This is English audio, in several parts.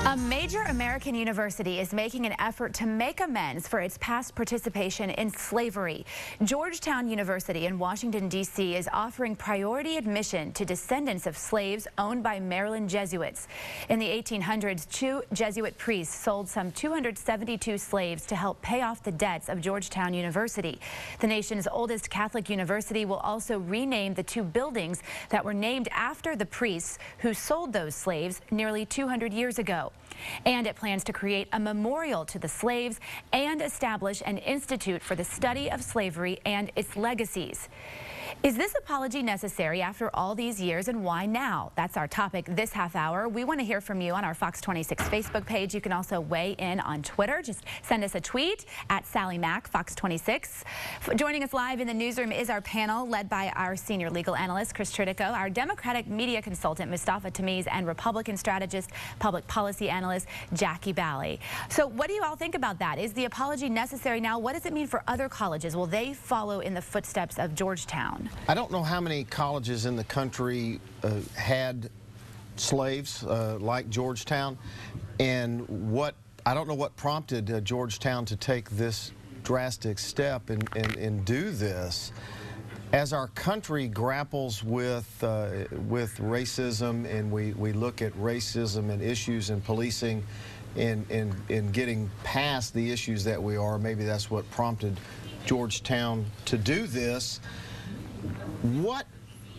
A major American university is making an effort to make amends for its past participation in slavery. Georgetown University in Washington, D.C. is offering priority admission to descendants of slaves owned by Maryland Jesuits. In the 1800s, two Jesuit priests sold some 272 slaves to help pay off the debts of Georgetown University. The nation's oldest Catholic university will also rename the two buildings that were named after the priests who sold those slaves nearly 200 years ago. And it plans to create a memorial to the slaves and establish an institute for the study of slavery and its legacies. Is this apology necessary after all these years, and why now? That's our topic this half hour. We want to hear from you on our Fox 26 Facebook page. You can also weigh in on Twitter. Just send us a tweet at Sally Mack, Fox 26. Joining us live in the newsroom is our panel led by our senior legal analyst, Chris Tritico, our Democratic media consultant, Mustafa Tamiz, and Republican strategist, public policy analyst, Jackie Bally. So what do you all think about that? Is the apology necessary now? What does it mean for other colleges? Will they follow in the footsteps of Georgetown? I don't know how many colleges in the country had slaves like Georgetown, and I don't know what prompted Georgetown to take this drastic step and do this. As our country grapples with racism, and we look at racism and issues in policing and getting past the issues that we are, maybe that's what prompted Georgetown to do this. What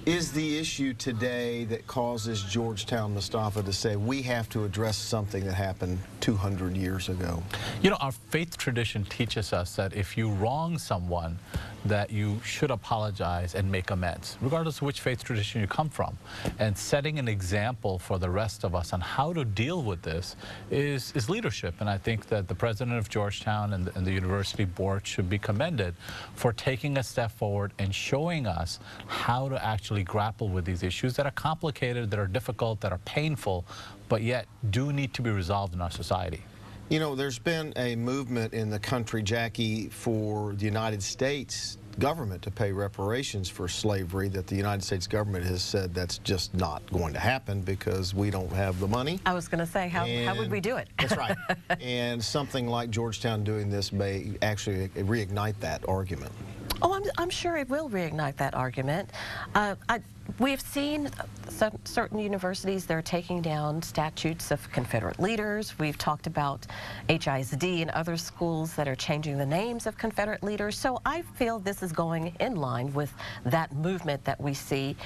is the issue today that causes Georgetown, Mustafa, to say we have to address something that happened 200 years ago? You know, our faith tradition teaches us that if you wrong someone, that you should apologize and make amends, regardless of which faith tradition you come from. And setting an example for the rest of us on how to deal with this is leadership. And I think that the president of Georgetown and the university board should be commended for taking a step forward and showing us how to actually grapple with these issues that are complicated, that are difficult, that are painful, but yet do need to be resolved in our society. You know, there's been a movement in the country, Jackie, for the United States government to pay reparations for slavery, that the United States government has said that's just not going to happen because we don't have the money. I was going to say, how would we do it? That's right. And something like Georgetown doing this may actually reignite that argument. Oh, I'm sure it will reignite that argument. We've seen certain universities that are taking down statutes of Confederate leaders. We've talked about HISD and other schools that are changing the names of Confederate leaders. So I feel this is going in line with that movement that we've seen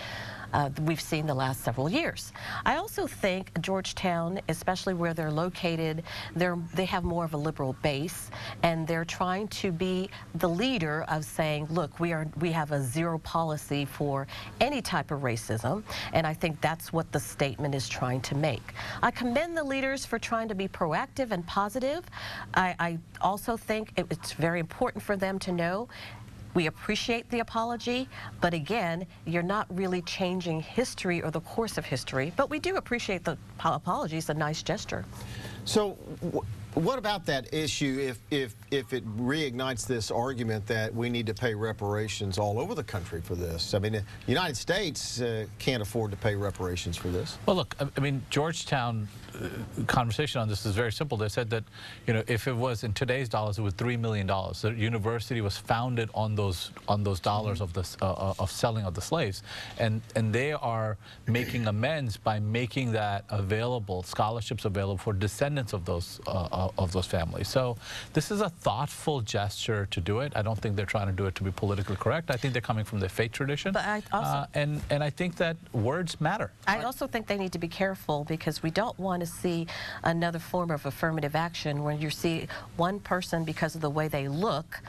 the last several years. I also think Georgetown, especially where they're located, they have more of a liberal base, and they're trying to be the leader of saying, look, we have a zero policy for any type of racism, and I think that's what the statement is trying to make. I commend the leaders for trying to be proactive and positive. I also think it's very important for them to know we appreciate the apology, but again, you're not really changing history or the course of history, but we do appreciate the apology. It's a nice gesture. So what about that issue if it reignites this argument that we need to pay reparations all over the country for this? I mean, the United States can't afford to pay reparations for this. Well, look, I mean, Georgetown conversation on this is very simple. They said that, you know, if it was in today's dollars, it was $3 million. The university was founded on those dollars of this of selling of the slaves, and they are making amends by making that available, scholarships available for descendants of those families. So this is a thoughtful gesture to do it. I don't think they're trying to do it to be politically correct. I think they're coming from their faith tradition. But I also, and I think that words matter. I also think they need to be careful, because we don't want to see another form of affirmative action where you see one person, because of the way they look,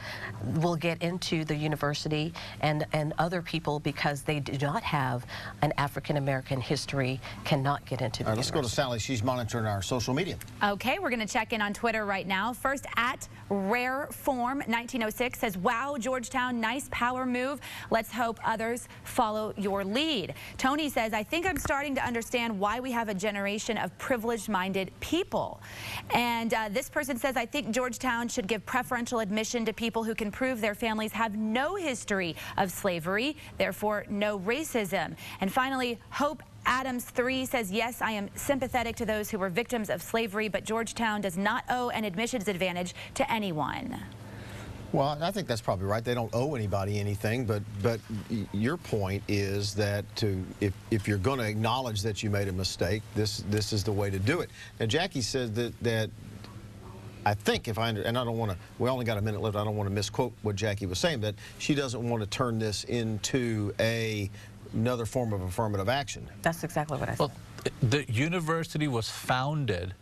will get into the university, and other people, because they do not have an African-American history, cannot get into the Let's go to Sally. She's monitoring our social media. Okay, we're going to check in on Twitter right now. First, at RareForm1906 says, wow, Georgetown, nice power move. Let's hope others follow your lead. Tony says, I think I'm starting to understand why we have a generation of privileged-minded people. And this person says, I think Georgetown should give preferential admission to people who can prove their families have no history of slavery, therefore no racism. And finally, Hope Adams 3 says, yes, I am sympathetic to those who were victims of slavery, but Georgetown does not owe an admissions advantage to anyone. Well, I think that's probably right. They don't owe anybody anything, but your point is that if you're going to acknowledge that you made a mistake, this is the way to do it. Now, Jackie said that I think, and I don't want to, we only got a minute left, I don't want to misquote what Jackie was saying, but she doesn't want to turn this into another form of affirmative action. That's exactly what I said. Well, the university was founded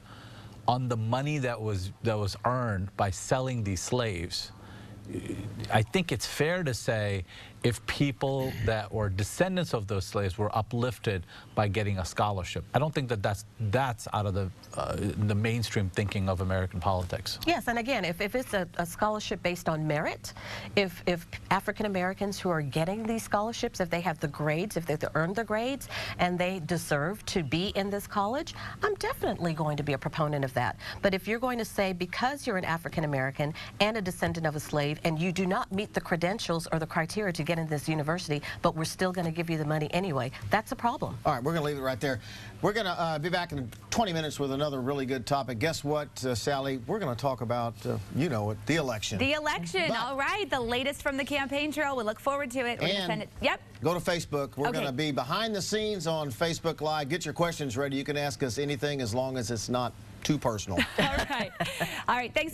on the money that was earned by selling these slaves. I think it's fair to say if people that were descendants of those slaves were uplifted by getting a scholarship. I don't think that that's out of the mainstream thinking of American politics. Yes, and again, if it's a scholarship based on merit, if African Americans who are getting these scholarships, if they have the grades, if they've earned the grades, and they deserve to be in this college, I'm definitely going to be a proponent of that. But if you're going to say because you're an African American and a descendant of a slave and you do not meet the credentials or the criteria to get in this university, but we're still going to give you the money anyway, that's a problem. All right, we're going to leave it right there. We're going to be back in 20 minutes with another really good topic. Guess what, Sally? We're going to talk about, you know it, the election. The election, But all right. The latest from the campaign trail. We look forward to it. We're going to send it. Yep. Go to Facebook. We're Okay. going to be behind the scenes on Facebook Live. Get your questions ready. You can ask us anything as long as it's not too personal. All right. All right. Thanks, guys.